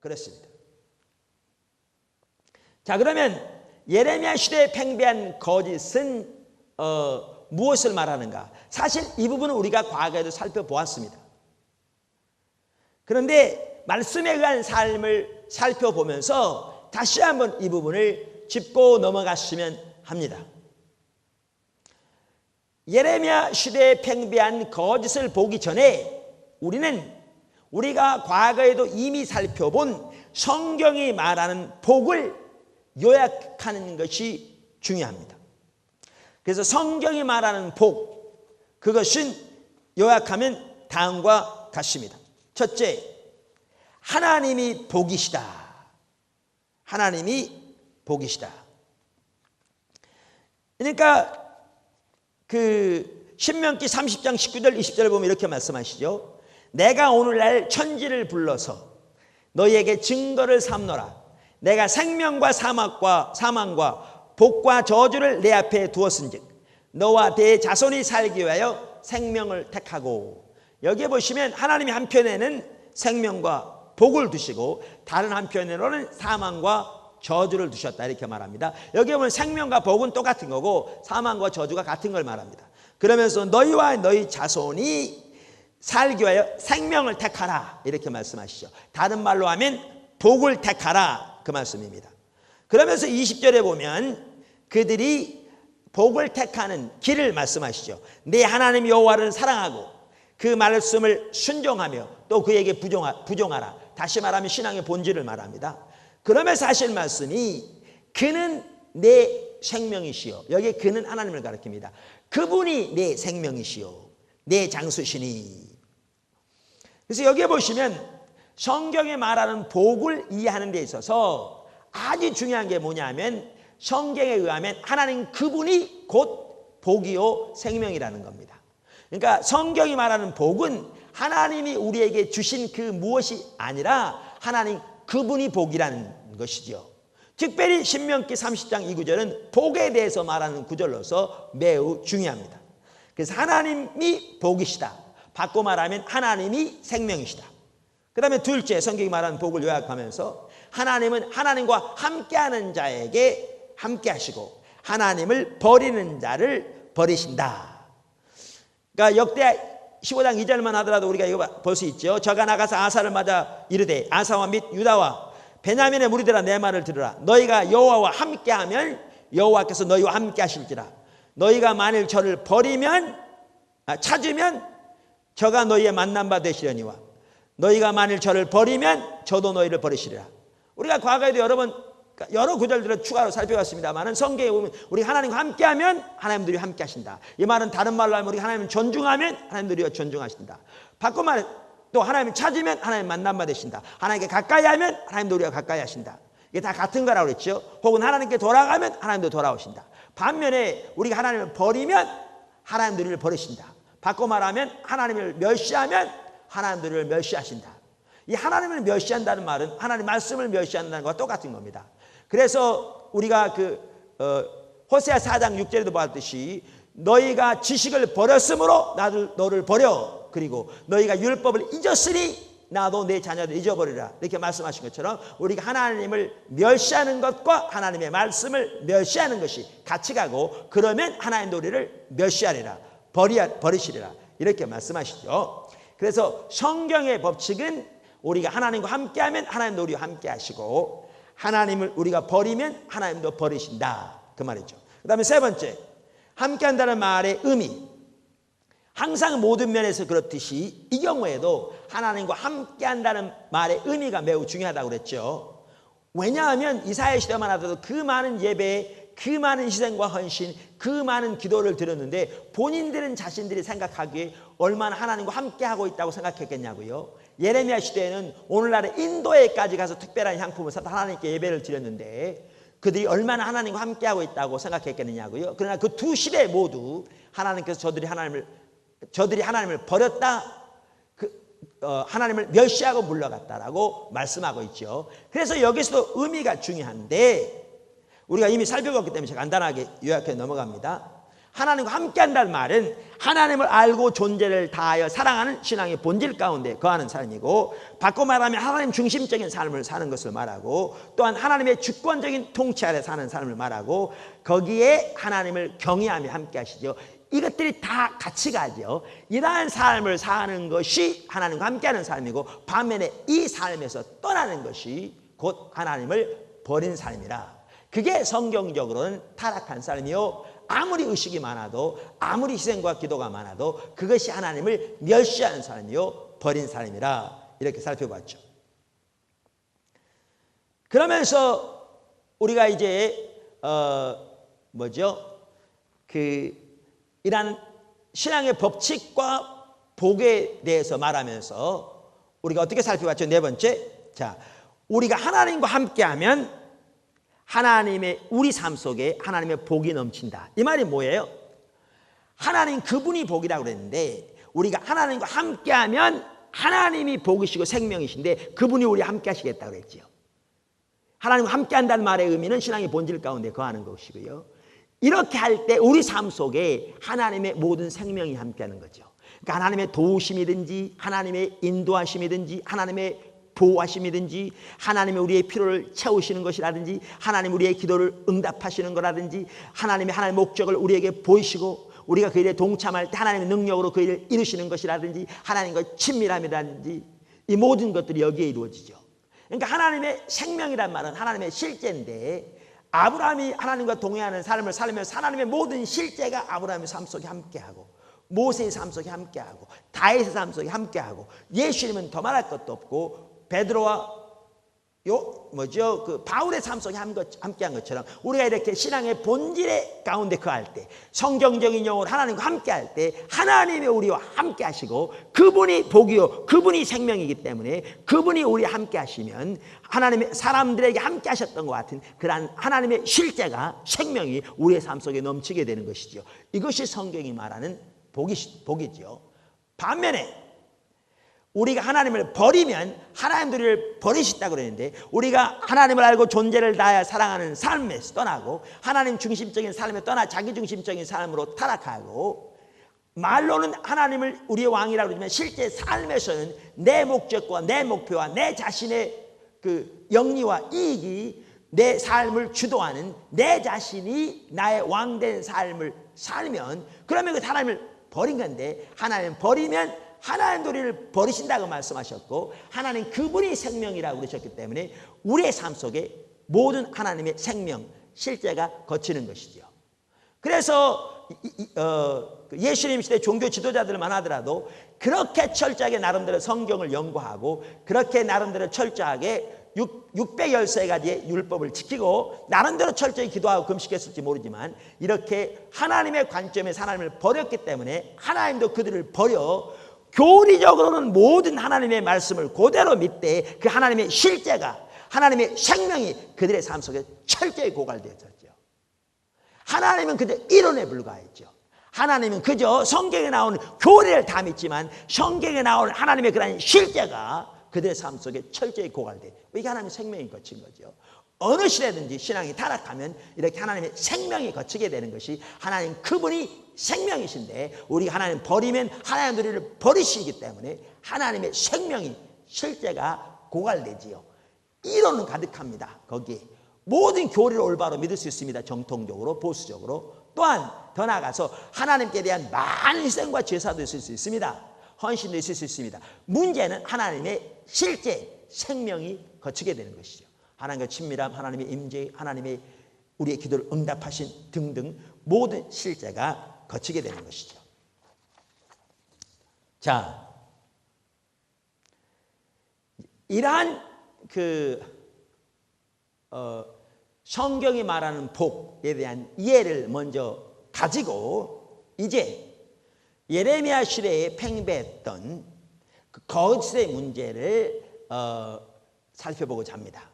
그렇습니다. 자, 그러면 예레미야 시대에 팽배한 거짓은 무엇을 말하는가? 사실 이 부분은 우리가 과거에도 살펴보았습니다. 그런데 말씀에 의한 삶을 살펴보면서 다시 한번 이 부분을 짚고 넘어갔으면 합니다. 예레미야 시대에 팽배한 거짓을 보기 전에 우리가 과거에도 이미 살펴본 성경이 말하는 복을 요약하는 것이 중요합니다. 그래서 성경이 말하는 복, 그것은 요약하면 다음과 같습니다. 첫째, 하나님이 복이시다. 하나님이 복이시다. 그러니까 신명기 30장 19절 20절을 보면 이렇게 말씀하시죠. 내가 오늘날 천지를 불러서 너희에게 증거를 삼노라. 내가 생명과 사망과 복과 저주를 내 앞에 두었은즉 너와 내 자손이 살기 위하여 생명을 택하고. 여기에 보시면 하나님이 한편에는 생명과 복을 두시고 다른 한편으로는 사망과 저주를 두셨다 이렇게 말합니다. 여기 보면 생명과 복은 똑같은 거고 사망과 저주가 같은 걸 말합니다. 그러면서 너희와 너희 자손이 살기 위하여 생명을 택하라 이렇게 말씀하시죠. 다른 말로 하면 복을 택하라 그 말씀입니다. 그러면서 20절에 보면 그들이 복을 택하는 길을 말씀하시죠. 내 하나님 여호와를 사랑하고 그 말씀을 순종하며 또 그에게 부종하라. 다시 말하면 신앙의 본질을 말합니다. 그러면서 하실 말씀이 그는 내 생명이시요. 여기에 그는 하나님을 가리킵니다. 그분이 내 생명이시요 내 장수시니. 그래서 여기에 보시면 성경에 말하는 복을 이해하는 데 있어서 아주 중요한 게 뭐냐면 성경에 의하면 하나님 그분이 곧 복이요 생명이라는 겁니다. 그러니까 성경이 말하는 복은 하나님이 우리에게 주신 그 무엇이 아니라 하나님 그분이 복이라는 것이죠. 특별히 신명기 30장 2구절은 복에 대해서 말하는 구절로서 매우 중요합니다. 그래서 하나님이 복이시다. 바꿔 말하면 하나님이 생명이시다. 그 다음에 둘째, 성경이 말하는 복을 요약하면서 하나님은 하나님과 함께하는 자에게 함께하시고 하나님을 버리는 자를 버리신다. 그러니까 역대 15장 2절만 하더라도 우리가 이거 볼 수 있죠. 저가 나가서 아사를 맞아 이르되 아사와 및 유다와 베냐민의 무리들아 내 말을 들으라. 너희가 여호와와 함께하면 여호와께서 너희와 함께하실지라. 너희가 만일 저를 찾으면 저가 너희의 만난 바 되시려니와 너희가 만일 저를 버리면 저도 너희를 버리시리라. 우리가 과거에도 여러 구절들을 추가로 살펴봤습니다만 성경에 보면 우리 하나님과 함께하면 하나님들이 함께하신다. 이 말은 다른 말로 하면 우리 하나님을 존중하면 하나님들이 존중하신다. 바꿔 말해 또 하나님을 찾으면 하나님 만난 바 되신다. 하나님께 가까이 하면 하나님도 우리가 가까이 하신다. 이게 다 같은 거라고 그랬죠. 혹은 하나님께 돌아가면 하나님도 돌아오신다. 반면에 우리가 하나님을 버리면 하나님도 우리를 버리신다. 바꿔 말하면 하나님을 멸시하면 하나님들을 멸시하신다. 이 하나님을 멸시한다는 말은 하나님 말씀을 멸시한다는 것과 똑같은 겁니다. 그래서 우리가 호세아 4장 6절에도 봤듯이 너희가 지식을 버렸으므로 나도 너를 버려. 그리고 너희가 율법을 잊었으니 나도 내 자녀를 잊어버리라. 이렇게 말씀하신 것처럼 우리가 하나님을 멸시하는 것과 하나님의 말씀을 멸시하는 것이 같이 가고 그러면 하나님도 우리를 멸시하리라. 버리시리라. 이렇게 말씀하시죠. 그래서 성경의 법칙은 우리가 하나님과 함께하면 하나님도 우리와 함께하시고 하나님을 우리가 버리면 하나님도 버리신다. 그 말이죠. 그 다음에 세 번째, 함께한다는 말의 의미. 항상 모든 면에서 그렇듯이 이 경우에도 하나님과 함께한다는 말의 의미가 매우 중요하다고 그랬죠. 왜냐하면 이사야 시대만 하더라도 그 많은 예배에 그 많은 희생과 헌신, 그 많은 기도를 드렸는데 본인들은 자신들이 생각하기에 얼마나 하나님과 함께하고 있다고 생각했겠냐고요. 예레미야 시대에는 오늘날의 인도에까지 가서 특별한 향품을 사다 하나님께 예배를 드렸는데 그들이 얼마나 하나님과 함께하고 있다고 생각했겠느냐고요. 그러나 그 두 시대 모두 하나님께서 저들이 하나님을 버렸다, 하나님을 멸시하고 물러갔다라고 말씀하고 있죠. 그래서 여기서도 의미가 중요한데 우리가 이미 살펴봤기 때문에 제가 간단하게 요약해 넘어갑니다. 하나님과 함께한다는 말은 하나님을 알고 존재를 다하여 사랑하는 신앙의 본질 가운데 거하는 삶이고, 바꿔 말하면 하나님 중심적인 삶을 사는 것을 말하고, 또한 하나님의 주권적인 통치 아래 사는 삶을 말하고, 거기에 하나님을 경외하며 함께 하시죠. 이것들이 다 같이 가죠. 이러한 삶을 사는 것이 하나님과 함께하는 삶이고, 반면에 이 삶에서 떠나는 것이 곧 하나님을 버린 삶이라. 그게 성경적으로는 타락한 삶이요, 아무리 의식이 많아도, 아무리 희생과 기도가 많아도 그것이 하나님을 멸시하는 삶이요, 버린 삶이라. 이렇게 살펴봤죠. 그러면서 우리가 이제 이런 신앙의 법칙과 복에 대해서 말하면서 우리가 어떻게 살펴봤죠? 네 번째, 자, 우리가 하나님과 함께하면 하나님의 우리 삶 속에 하나님의 복이 넘친다. 이 말이 뭐예요? 하나님 그분이 복이라고 그랬는데, 우리가 하나님과 함께하면 하나님이 복이시고 생명이신데 그분이 우리 함께 하시겠다고 그랬죠. 하나님과 함께한다는 말의 의미는 신앙의 본질 가운데 거하는 것이고요, 이렇게 할 때 우리 삶 속에 하나님의 모든 생명이 함께하는 거죠. 그러니까 하나님의 도우심이든지 하나님의 인도하심이든지 하나님의 보호하심이든지 하나님이 우리의 필요를 채우시는 것이라든지 하나님 우리의 기도를 응답하시는 거라든지 하나님의 하나님의 목적을 우리에게 보이시고 우리가 그 일에 동참할 때 하나님의 능력으로 그 일을 이루시는 것이라든지 하나님과 친밀함이라든지, 이 모든 것들이 여기에 이루어지죠. 그러니까 하나님의 생명이란 말은 하나님의 실제인데, 아브라함이 하나님과 동행하는 삶을 살면서 하나님의 모든 실제가 아브라함의 삶 속에 함께하고, 모세의 삶 속에 함께하고, 다윗의 삶 속에 함께하고, 예수님은 더 말할 것도 없고 베드로와 바울의 삶 속에 함께한 것처럼 우리가 이렇게 신앙의 본질의 가운데 거할 때, 성경적인 용어로 하나님과 함께할 때 하나님이 우리와 함께 하시고 그분이 복이요 그분이 생명이기 때문에 그분이 우리와 함께 하시면 하나님의 사람들에게 함께 하셨던 것 같은 그러한 하나님의 실제가, 생명이 우리의 삶 속에 넘치게 되는 것이죠. 이것이 성경이 말하는 복이죠. 반면에 우리가 하나님을 버리면 하나님도 우리를 버리신다고 그러는데, 우리가 하나님을 알고 존재를 다하여 사랑하는 삶에서 떠나고 하나님 중심적인 삶에 떠나 자기 중심적인 삶으로 타락하고, 말로는 하나님을 우리의 왕이라고 그러지만 실제 삶에서는 내 목적과 내 목표와 내 자신의 그 영리와 이익이 내 삶을 주도하는, 내 자신이 나의 왕된 삶을 살면, 그러면 그 하나님을 버린 건데, 하나님 버리면 하나님도 우리를 버리신다고 말씀하셨고 하나님 그분이 생명이라고 그러셨기 때문에 우리의 삶 속에 모든 하나님의 생명, 실제가 거치는 것이죠. 그래서 예수님 시대 종교 지도자들만 하더라도 그렇게 철저하게 나름대로 성경을 연구하고 그렇게 나름대로 철저하게 613가지의 율법을 지키고 나름대로 철저히 기도하고 금식했을지 모르지만, 이렇게 하나님의 관점에서 하나님을 버렸기 때문에 하나님도 그들을 버려 교리적으로는 모든 하나님의 말씀을 그대로 믿되 그 하나님의 실제가, 하나님의 생명이 그들의 삶 속에 철저히 고갈되어졌죠. 하나님은 그저 이론에 불과했죠. 하나님은 그저 성경에 나오는 교리를 다 믿지만 성경에 나오는 하나님의 그런 실제가 그들의 삶 속에 철저히 고갈돼. 이게 하나님의 생명이 거친 거죠. 어느 시대든지 신앙이 타락하면 이렇게 하나님의 생명이 거치게 되는 것이, 하나님 그분이 생명이신데 우리가 하나님 버리면 하나님 우리를 버리시기 때문에 하나님의 생명이, 실제가 고갈되지요. 이론은 가득합니다. 거기에 모든 교리를 올바로 믿을 수 있습니다. 정통적으로, 보수적으로. 또한 더 나아가서 하나님께 대한 많은 희생과 제사도 있을 수 있습니다. 헌신도 있을 수 있습니다. 문제는 하나님의 실제 생명이 거치게 되는 것이죠. 하나님과 친밀함, 하나님의 임재, 하나님의 우리의 기도를 응답하신 등등 모든 실제가 거치게 되는 것이죠. 자, 이러한 성경이 말하는 복에 대한 이해를 먼저 가지고 이제 예레미야 시대에 팽배했던 그 거짓의 문제를 살펴보고자 합니다.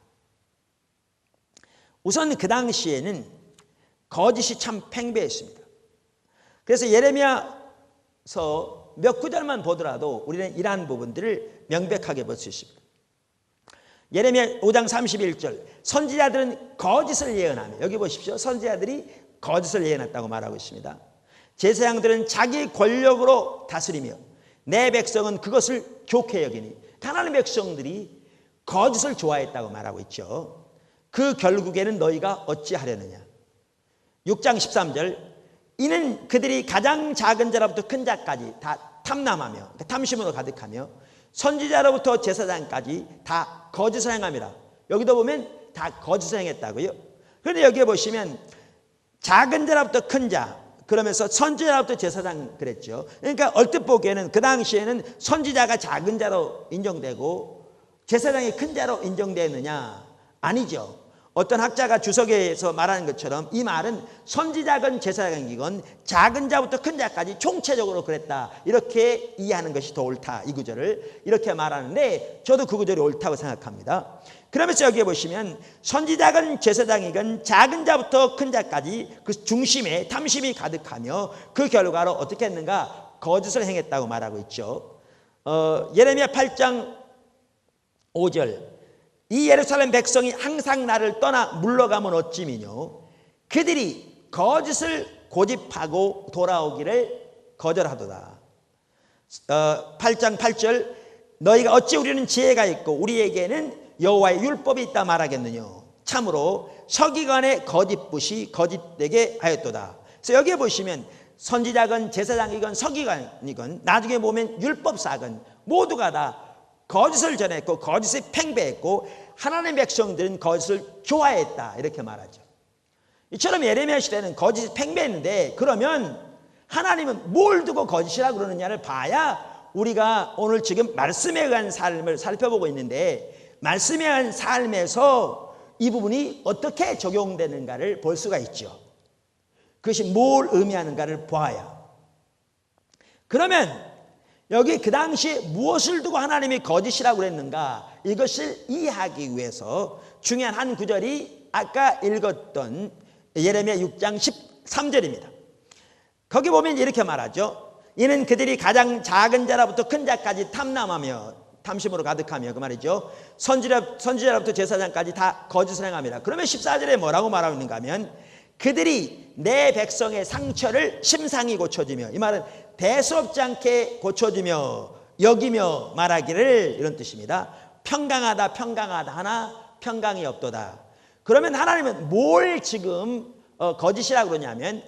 우선 그 당시에는 거짓이 참 팽배했습니다. 그래서 예레미야서 몇 구절만 보더라도 우리는 이러한 부분들을 명백하게 볼 수 있습니다. 예레미야 5장 31절, 선지자들은 거짓을 예언하며, 여기 보십시오. 선지자들이 거짓을 예언했다고 말하고 있습니다. 제사장들은 자기 권력으로 다스리며 내 백성은 그것을 좋게 여기니 하나님 백성들이 거짓을 좋아했다고 말하고 있죠. 그 결국에는 너희가 어찌하려느냐. 6장 13절 이는 그들이 가장 작은 자로부터 큰 자까지 다 탐남하며 그러니까 탐심으로 가득하며 선지자로부터 제사장까지 다 거짓을 행함이라. 여기도 보면 다 거짓을 행했다고요. 그런데 여기에 보시면 작은 자로부터 큰 자 그러면서 선지자로부터 제사장 그랬죠. 그러니까 얼뜻 보기에는 그 당시에는 선지자가 작은 자로 인정되고 제사장이 큰 자로 인정되느냐? 아니죠. 어떤 학자가 주석에서 말하는 것처럼 이 말은 선지자건 제사장이건 작은 자부터 큰 자까지 총체적으로 그랬다. 이렇게 이해하는 것이 더 옳다. 이 구절을 이렇게 말하는데 저도 그 구절이 옳다고 생각합니다. 그러면서 여기에 보시면 선지자건 제사장이건 작은 자부터 큰 자까지 그 중심에 탐심이 가득하며 그 결과로 어떻게 했는가? 거짓을 행했다고 말하고 있죠. 예레미야 8장 5절 이 예루살렘 백성이 항상 나를 떠나 물러가면 어찌미뇨 그들이 거짓을 고집하고 돌아오기를 거절하도다. 8장 8절 너희가 어찌 우리는 지혜가 있고 우리에게는 여호와의 율법이 있다 말하겠느냐. 참으로 서기관의 거짓붓이 거짓되게 하였도다. 그래서 여기에 보시면 선지자건 제사장이건 서기관이건 나중에 보면 율법사건 모두가 다 거짓을 전했고 거짓이 팽배했고 하나님의 백성들은 거짓을 좋아했다 이렇게 말하죠. 이처럼 예레미야 시대는 거짓이 팽배했는데 그러면 하나님은 뭘 두고 거짓이라고 그러느냐를 봐야 우리가 오늘 지금 말씀에 의한 삶을 살펴보고 있는데 말씀에 의한 삶에서 이 부분이 어떻게 적용되는가를 볼 수가 있죠. 그것이 뭘 의미하는가를 보아야. 그러면 여기 그 당시에 무엇을 두고 하나님이 거짓이라고 그랬는가 이것을 이해하기 위해서 중요한 한 구절이 아까 읽었던 예레미야 6장 13절입니다. 거기 보면 이렇게 말하죠. 이는 그들이 가장 작은 자로부터 큰 자까지 탐남하며 탐심으로 가득하며 그 말이죠. 선지자로부터 제사장까지 다 거짓을 행함이라. 그러면 14절에 뭐라고 말하고 있는가 하면 그들이 내 백성의 상처를 심상히 고쳐주며 이 말은 대수롭지 않게 고쳐주며 여기며 말하기를 이런 뜻입니다. 평강하다 평강하다 하나 평강이 없도다. 그러면 하나님은 뭘 지금 거짓이라고 그러냐면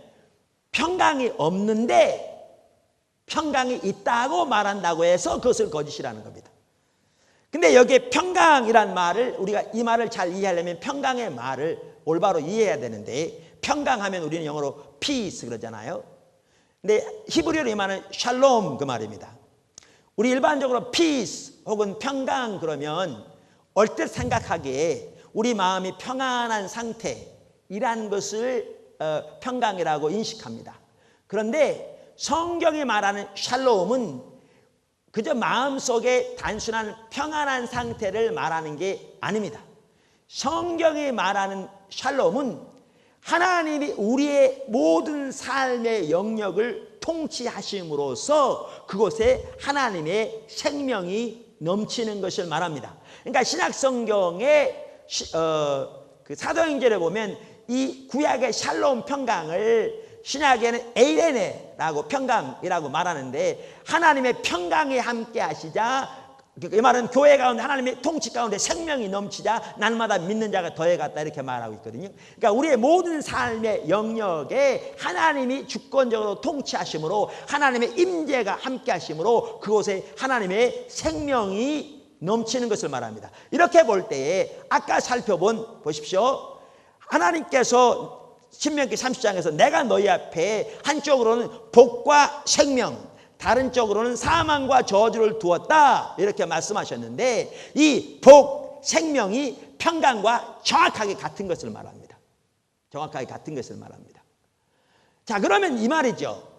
평강이 없는데 평강이 있다고 말한다고 해서 그것을 거짓이라는 겁니다. 근데 여기에 평강이란 말을 우리가 이 말을 잘 이해하려면 평강의 말을 올바로 이해해야 되는데 평강하면 우리는 영어로 peace 그러잖아요. 근데 히브리어로 이 말은 샬롬 그 말입니다. 우리 일반적으로 peace 혹은 평강 그러면 얼뜻 생각하기에 우리 마음이 평안한 상태이란 것을 평강이라고 인식합니다. 그런데 성경이 말하는 샬롬은 그저 마음속에 단순한 평안한 상태를 말하는 게 아닙니다. 성경이 말하는 샬롬은 하나님이 우리의 모든 삶의 영역을 통치하심으로써 그곳에 하나님의 생명이 넘치는 것을 말합니다. 그러니까 신약 성경의 그 사도행전에 보면 이 구약의 샬롬 평강을 신약에는 에이레네라고 평강이라고 말하는데 하나님의 평강이 함께 하시자 이 말은 교회 가운데 하나님의 통치 가운데 생명이 넘치자 날마다 믿는 자가 더해갔다 이렇게 말하고 있거든요. 그러니까 우리의 모든 삶의 영역에 하나님이 주권적으로 통치하심으로 하나님의 임재가 함께 하심으로 그곳에 하나님의 생명이 넘치는 것을 말합니다. 이렇게 볼 때에 아까 살펴본 보십시오. 하나님께서 신명기 30장에서 내가 너희 앞에 한쪽으로는 복과 생명 다른 쪽으로는 사망과 저주를 두었다 이렇게 말씀하셨는데 이 복, 생명이 평강과 정확하게 같은 것을 말합니다. 정확하게 같은 것을 말합니다. 자 그러면 이 말이죠.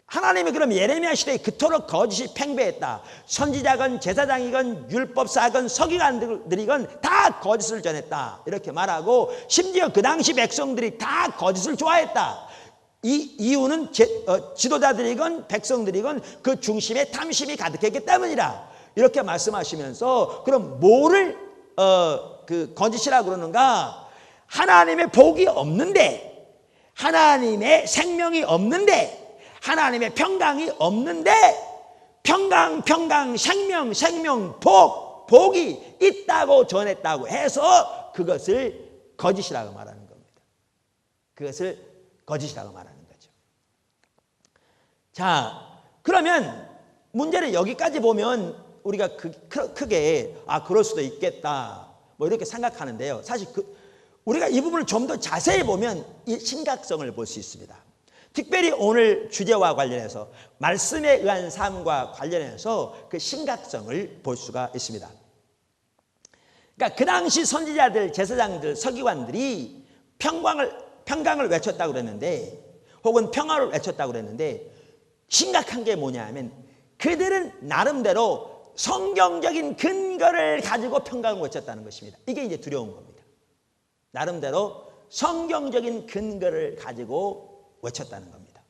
하나님이 그럼 예레미야 시대에 그토록 거짓이 팽배했다. 선지자건 제사장이건 율법사건 서기관들이건 다 거짓을 전했다 이렇게 말하고 심지어 그 당시 백성들이 다 거짓을 좋아했다. 이 이유는 지도자들이건 백성들이건 그 중심에 탐심이 가득했기 때문이라 이렇게 말씀하시면서 그럼 뭐를 그 거짓이라고 그러는가? 하나님의 복이 없는데 하나님의 생명이 없는데 하나님의 평강이 없는데 평강, 생명, 복이 있다고 전했다고 해서 그것을 거짓이라고 말하는 겁니다. 그것을 거짓이라고 말하는 거죠. 자, 그러면 문제는 여기까지 보면 우리가 크게 그럴 수도 있겠다 뭐 이렇게 생각하는데요. 사실 우리가 이 부분을 좀 더 자세히 보면 이 심각성을 볼 수 있습니다. 특별히 오늘 주제와 관련해서 말씀에 의한 삶과 관련해서 그 심각성을 볼 수가 있습니다. 그러니까 그 당시 선지자들, 제사장들, 서기관들이 평강을 외쳤다고 그랬는데, 혹은 평화를 외쳤다고 그랬는데, 심각한 게 뭐냐 하면 그들은 나름대로 성경적인 근거를 가지고 평강을 외쳤다는 것입니다. 이게 이제 두려운 겁니다. 나름대로 성경적인 근거를 가지고 외쳤다는 겁니다.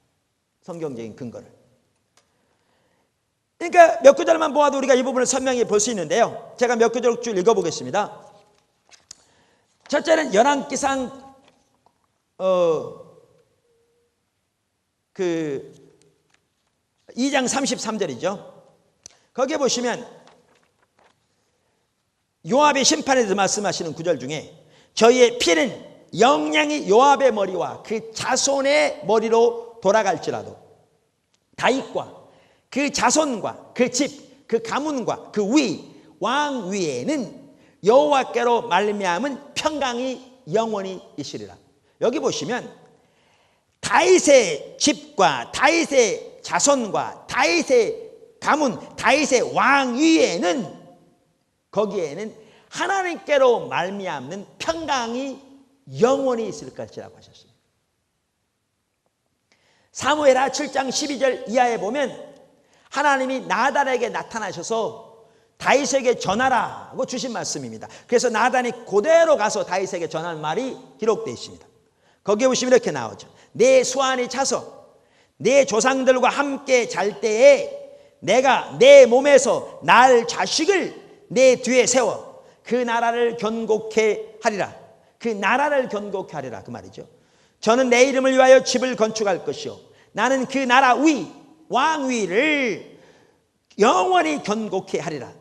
성경적인 근거를. 그러니까 몇 구절만 보아도 우리가 이 부분을 선명히 볼 수 있는데요. 제가 몇 구절 쭉 읽어보겠습니다. 첫째는 열왕기상 2장 33절이죠. 거기에 보시면 요압의 심판에 대해서 말씀하시는 구절 중에 저희의 피는 영양이 요압의 머리와 그 자손의 머리로 돌아갈지라도 다윗과 그 자손과 그 집, 그 가문과 그 왕 위에는 여호와께로 말미암은 평강이 영원히 있으리라. 여기 보시면 다윗의 집과 다윗의 자손과 다윗의 가문, 다윗의 왕 위에는 거기에는 하나님께로 말미암는 평강이 영원히 있을 것이라고 하셨습니다. 사무엘하 7장 12절 이하에 보면 하나님이 나단에게 나타나셔서 다윗에게 전하라고 주신 말씀입니다. 그래서 나단이 그대로 가서 다윗에게 전한 말이 기록되어 있습니다. 거기에 보시면 이렇게 나오죠. 내 수완이 차서 내 조상들과 함께 잘 때에 내가 내 몸에서 날 자식을 내 뒤에 세워 그 나라를 견고케 하리라. 그 나라를 견고케 하리라 그 말이죠. 저는 내 이름을 위하여 집을 건축할 것이요 나는 그 나라 왕 위를 영원히 견고케 하리라.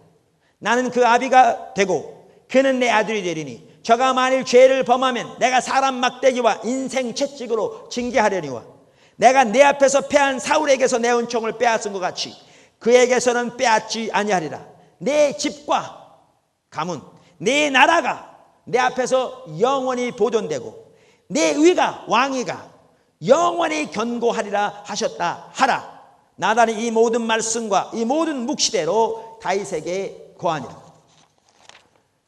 나는 그 아비가 되고 그는 내 아들이 되리니 저가 만일 죄를 범하면 내가 사람 막대기와 인생 채찍으로 징계하려니와 내가 내 앞에서 패한 사울에게서 내 은총을 빼앗은 것 같이 그에게서는 빼앗지 아니하리라. 내 집과 가문, 내 나라가 내 앞에서 영원히 보존되고 내 의가 왕위가 영원히 견고하리라 하셨다 하라. 나단이 이 모든 말씀과 이 모든 묵시대로 다윗에게 고하니라.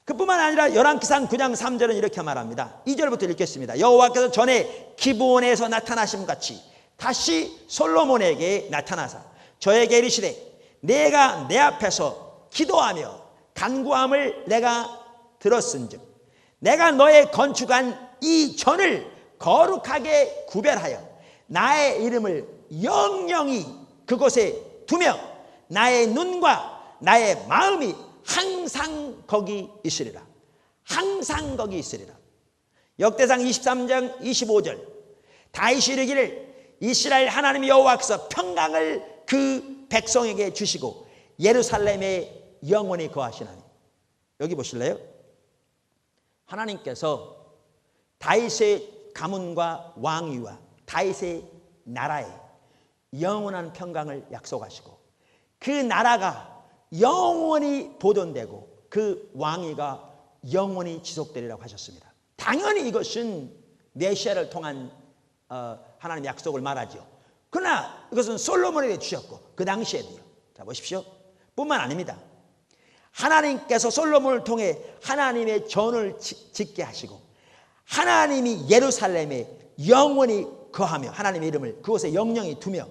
그뿐만 아니라 열왕기상 9장 3절은 이렇게 말합니다. 2절부터 읽겠습니다. 여호와께서 전에 기브온에서 나타나심 같이 다시 솔로몬에게 나타나사 저에게 이르시되 내가 내 앞에서 기도하며 간구함을 내가 들었은즉 내가 너의 건축한 이 전을 거룩하게 구별하여 나의 이름을 영영히 그곳에 두며 나의 눈과 나의 마음이 항상 거기 있으리라. 항상 거기 있으리라. 역대상 23장 25절 다윗이 이르기를 이스라엘 하나님 여호와께서 평강을 그 백성에게 주시고 예루살렘에 영원히 거하시나니. 여기 보실래요? 하나님께서 다윗의 가문과 왕위와 다윗의 나라에 영원한 평강을 약속하시고 그 나라가 영원히 보존되고 그 왕위가 영원히 지속되리라고 하셨습니다. 당연히 이것은 메시아를 통한 하나님의 약속을 말하죠. 그러나 이것은 솔로몬에게 주셨고 그 당시에도요. 자 보십시오. 뿐만 아닙니다. 하나님께서 솔로몬을 통해 하나님의 전을 짓게 하시고 하나님이 예루살렘에 영원히 거하며 하나님의 이름을 그곳에 영영히 두며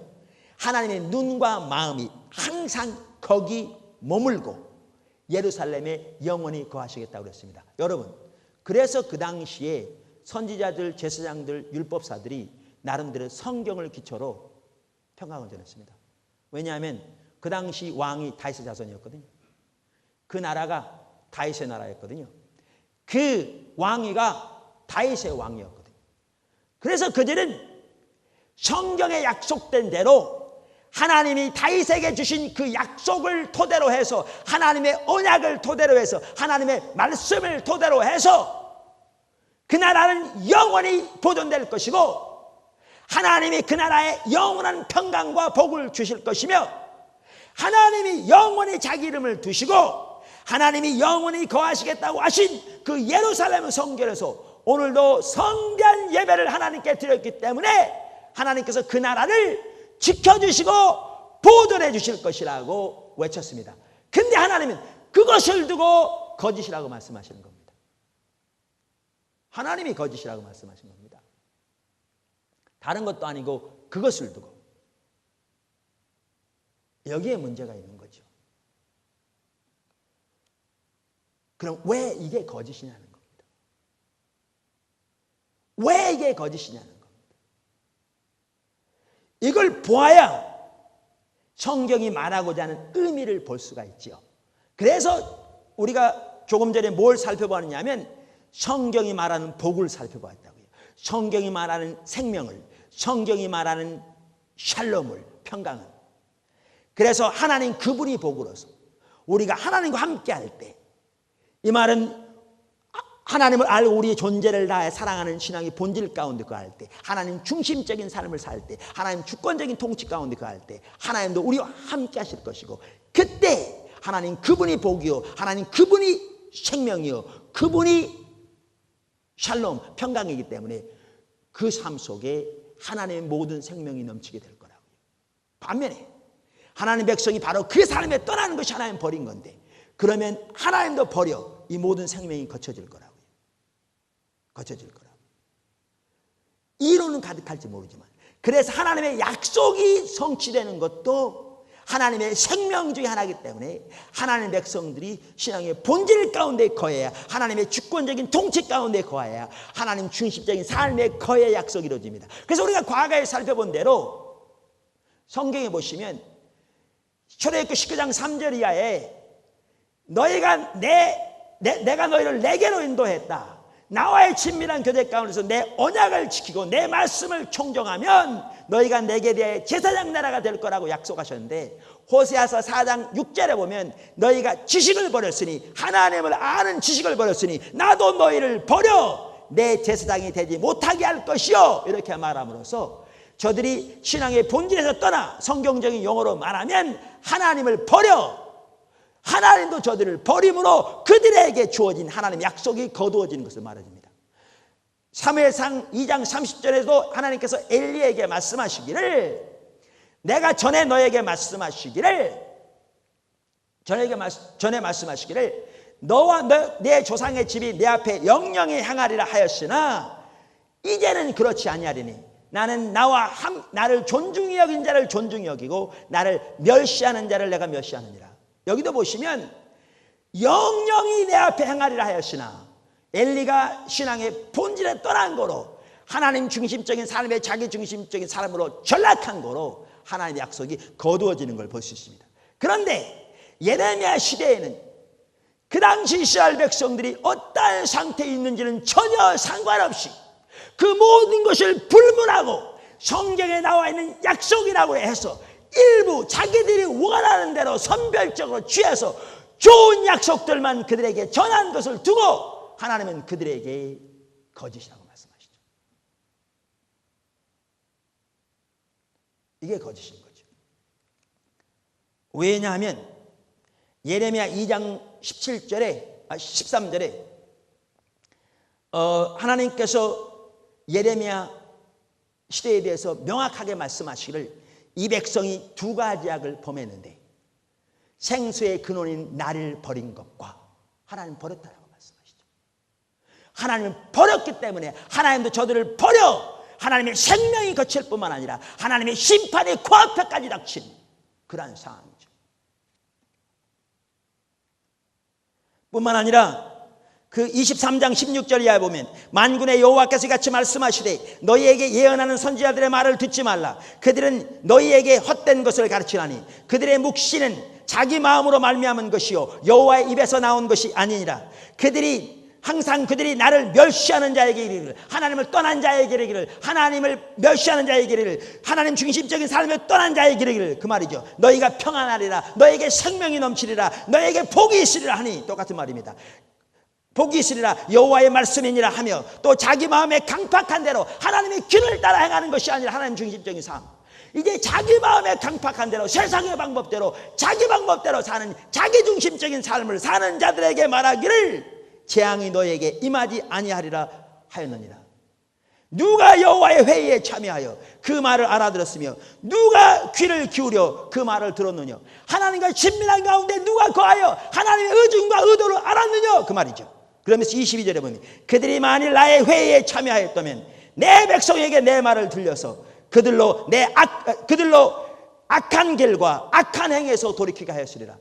하나님의 눈과 마음이 항상 거기 머물고 예루살렘에 영원히 거하시겠다고 그랬습니다. 여러분, 그래서 그 당시에 선지자들, 제사장들, 율법사들이 나름대로 성경을 기초로 평강을 전했습니다. 왜냐하면 그 당시 왕이 다윗의 자손이었거든요. 그 나라가 다윗의 나라였거든요. 그 왕위가 다윗의 왕이었거든요. 그래서 그들은 성경에 약속된 대로 하나님이 다윗에게 주신 그 약속을 토대로 해서, 하나님의 언약을 토대로 해서, 하나님의 말씀을 토대로 해서 그 나라는 영원히 보존될 것이고, 하나님이 그 나라에 영원한 평강과 복을 주실 것이며, 하나님이 영원히 자기 이름을 두시고 하나님이 영원히 거하시겠다고 하신 그 예루살렘 성전에서 오늘도 성전 예배를 하나님께 드렸기 때문에 하나님께서 그 나라를 지켜주시고 보존해 주실 것이라고 외쳤습니다. 근데 하나님은 그것을 두고 거짓이라고 말씀하시는 겁니다. 하나님이 거짓이라고 말씀하신 겁니다. 다른 것도 아니고 그것을 두고. 여기에 문제가 있는 거죠. 그럼 왜 이게 거짓이냐는 겁니다. 왜 이게 거짓이냐는 겁니다. 이걸 보아야 성경이 말하고자 하는 의미를 볼 수가 있죠. 그래서 우리가 조금 전에 뭘 살펴보았냐면 성경이 말하는 복을 살펴보았다고요. 성경이 말하는 생명을, 성경이 말하는 샬롬을, 평강을. 그래서 하나님 그분이 복으로서 우리가 하나님과 함께 할 때, 이 말은 하나님을 알고 우리의 존재를 다해 사랑하는 신앙의 본질 가운데 거할 때, 하나님 중심적인 삶을 살 때, 하나님 주권적인 통치 가운데 거할 때 하나님도 우리와 함께 하실 것이고, 그때 하나님 그분이 복이요, 하나님 그분이 생명이요, 그분이 샬롬, 평강이기 때문에 그 삶 속에 하나님의 모든 생명이 넘치게 될 거라고요. 반면에 하나님 백성이 바로 그 삶에 떠나는 것이 하나님 버린 건데, 그러면 하나님도 버려 이 모든 생명이 거쳐질 거라고요. 거쳐질 거라고요. 이론은 가득할지 모르지만, 그래서 하나님의 약속이 성취되는 것도 하나님의 생명 중에 하나이기 때문에 하나님의 백성들이 신앙의 본질 가운데 거해야, 하나님의 주권적인 통치 가운데 거해야 하나님 중심적인 삶의 거해 약속이 이루어집니다. 그래서 우리가 과거에 살펴본 대로 성경에 보시면 출애굽기 19장 3절 이하에 너희가 내가 너희를 내게로 인도했다. 나와의 친밀한 교제 가운데서 내 언약을 지키고 내 말씀을 청정하면 너희가 내게 대해 제사장 나라가 될 거라고 약속하셨는데, 호세아서 4장 6절에 보면 너희가 지식을 버렸으니, 하나님을 아는 지식을 버렸으니 나도 너희를 버려 내 제사장이 되지 못하게 할 것이요, 이렇게 말함으로써 저들이 신앙의 본질에서 떠나, 성경적인 용어로 말하면 하나님을 버려, 하나님도 저들을 버림으로 그들에게 주어진 하나님 약속이 거두어지는 것을 말해줍니다. 사무엘상 2장 30절에도 하나님께서 엘리에게 말씀하시기를, 내가 전에 너에게 말씀하시기를, 전에 말씀하시기를 너와 내 조상의 집이 내 앞에 영영히 향하리라 하였으나 이제는 그렇지 아니하리니 나는 나를 존중히 여긴 자를 존중히 여기고 나를 멸시하는 자를 내가 멸시하느니라. 여기도 보시면 영영이 내 앞에 행하리라 하였으나, 엘리가 신앙의 본질에 떠난 거로 하나님 중심적인 삶에 자기 중심적인 사람으로 전락한 거로 하나님의 약속이 거두어지는 걸 볼 수 있습니다. 그런데 예레미야 시대에는 그 당시 이스라엘 백성들이 어떠한 상태에 있는지는 전혀 상관없이 그 모든 것을 불문하고 성경에 나와 있는 약속이라고 해서 일부 자기들이 원하는 대로 선별적으로 취해서 좋은 약속들만 그들에게 전한 것을 두고 하나님은 그들에게 거짓이라고 말씀하시죠. 이게 거짓인 거죠. 왜냐하면 예레미야 2장 13절에 하나님께서 예레미야 시대에 대해서 명확하게 말씀하시기를, 이 백성이 두 가지 악을 범했는데 생수의 근원인 나를 버린 것과, 하나님 버렸다라고 말씀하시죠. 하나님을 버렸기 때문에 하나님도 저들을 버려 하나님의 생명이 거칠 뿐만 아니라 하나님의 심판이 코앞에까지 닥친 그러한 상황이죠. 뿐만 아니라 그 23장 16절 이하에 보면 만군의 여호와께서 같이 말씀하시되 너희에게 예언하는 선지자들의 말을 듣지 말라. 그들은 너희에게 헛된 것을 가르치나니 그들의 묵시는 자기 마음으로 말미암은 것이요 여호와의 입에서 나온 것이 아니니라. 그들이 항상 그들이 나를 멸시하는 자에게 이르기를, 하나님을 떠난 자에게 이르기를, 하나님을 멸시하는 자에게 이르기를, 하나님 중심적인 삶을 떠난 자에게 이르기를, 그 말이죠. 너희가 평안하리라, 너에게 생명이 넘치리라, 너에게 복이 있으리라 하니, 똑같은 말입니다. 복이 있으리라 여호와의 말씀이니라 하며, 또 자기 마음에 강팍한 대로 하나님의 길을 따라 행하는 것이 아니라 하나님 중심적인 삶, 이제 자기 마음에 강팍한 대로 세상의 방법대로 자기 방법대로 사는 자기 중심적인 삶을 사는 자들에게 말하기를 재앙이 너에게 임하지 아니하리라 하였느니라. 누가 여호와의 회의에 참여하여 그 말을 알아들었으며 누가 귀를 기울여 그 말을 들었느냐. 하나님과 친밀한 가운데 누가 거하여 하나님의 의중과 의도를 알았느냐, 그 말이죠. 그러면서 22절에 보면 그들이 만일 나의 회의에 참여하였다면 내 백성에게 내 말을 들려서 그들로 악한 길과 악한 행에서 돌이키게 하였으리라.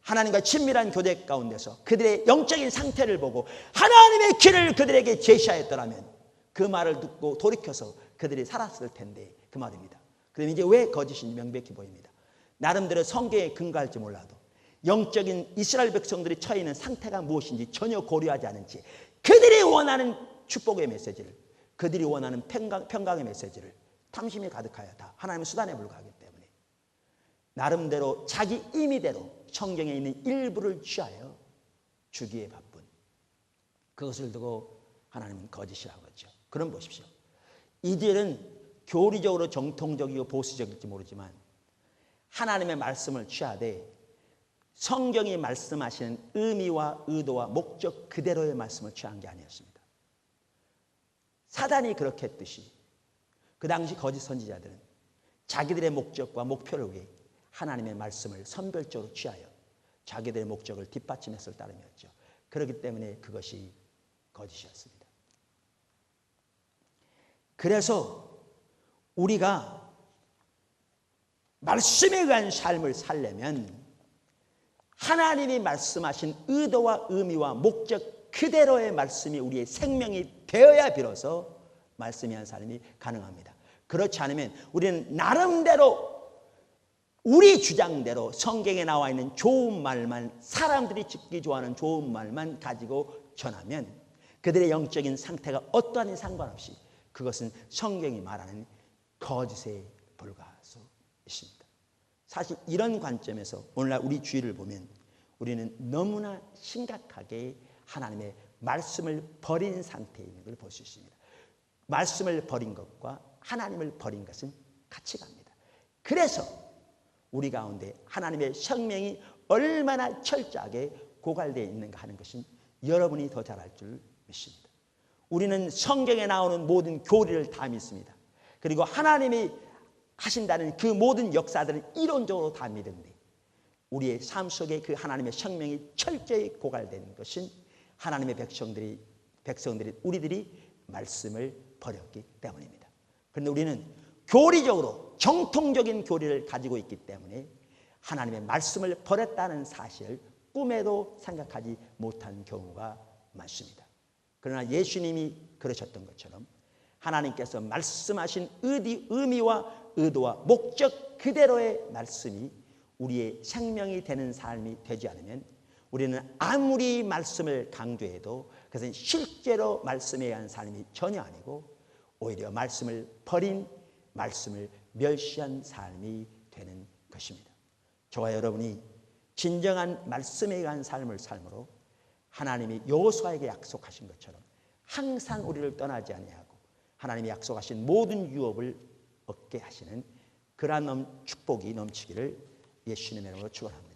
하나님과 친밀한 교제 가운데서 그들의 영적인 상태를 보고 하나님의 길을 그들에게 제시하였더라면 그 말을 듣고 돌이켜서 그들이 살았을 텐데, 그 말입니다. 그럼 이제 왜 거짓인지 명백히 보입니다. 나름대로 성경에 근거할지 몰라도 영적인 이스라엘 백성들이 처해 있는 상태가 무엇인지 전혀 고려하지 않은 채 그들이 원하는 축복의 메시지를, 그들이 원하는 평강의 메시지를 탐심이 가득하였다. 하나님의 수단에 불과하기 때문에 나름대로 자기 임의대로 성경에 있는 일부를 취하여 주기에 바쁜, 그것을 두고 하나님은 거짓이라고 하죠. 그럼 보십시오. 이들은 교리적으로 정통적이고 보수적일지 모르지만 하나님의 말씀을 취하되 성경이 말씀하시는 의미와 의도와 목적 그대로의 말씀을 취한 게 아니었습니다. 사단이 그렇게 했듯이 그 당시 거짓 선지자들은 자기들의 목적과 목표를 위해 하나님의 말씀을 선별적으로 취하여 자기들의 목적을 뒷받침했을 따름이었죠. 그렇기 때문에 그것이 거짓이었습니다. 그래서 우리가 말씀에 의한 삶을 살려면 하나님이 말씀하신 의도와 의미와 목적 그대로의 말씀이 우리의 생명이 되어야 비로소 말씀에 의한 삶이 가능합니다. 그렇지 않으면 우리는 나름대로 우리 주장대로 성경에 나와 있는 좋은 말만, 사람들이 듣기 좋아하는 좋은 말만 가지고 전하면 그들의 영적인 상태가 어떠한지 상관없이 그것은 성경이 말하는 거짓에 불과할 수 있습니다. 사실 이런 관점에서 오늘날 우리 주위를 보면 우리는 너무나 심각하게 하나님의 말씀을 버린 상태에 있는 걸 볼 수 있습니다. 말씀을 버린 것과 하나님을 버린 것은 같이 갑니다. 그래서 우리 가운데 하나님의 생명이 얼마나 철저하게 고갈되어 있는가 하는 것은 여러분이 더 잘 알 줄 믿습니다. 우리는 성경에 나오는 모든 교리를 다 믿습니다. 그리고 하나님이 하신다는 그 모든 역사들은 이론적으로 다 믿는데 우리의 삶 속에 그 하나님의 생명이 철저히 고갈된 것은 하나님의 백성들이 우리들이 말씀을 버렸기 때문입니다. 그런데 우리는 교리적으로 정통적인 교리를 가지고 있기 때문에 하나님의 말씀을 버렸다는 사실을 꿈에도 생각하지 못한 경우가 많습니다. 그러나 예수님이 그러셨던 것처럼 하나님께서 말씀하신 의미와 의도와 목적 그대로의 말씀이 우리의 생명이 되는 삶이 되지 않으면 우리는 아무리 말씀을 강조해도 그것은 실제로 말씀에 의한 삶이 전혀 아니고 오히려 말씀을 버린, 말씀을 멸시한 삶이 되는 것입니다. 저와 여러분이 진정한 말씀에 의한 삶을 삶으로 하나님이 여호수아에게 약속하신 것처럼 항상 우리를 떠나지 아니하고 하나님이 약속하신 모든 유업을 얻게 하시는 그러한 축복이 넘치기를 예수님의 이름으로 축원합니다.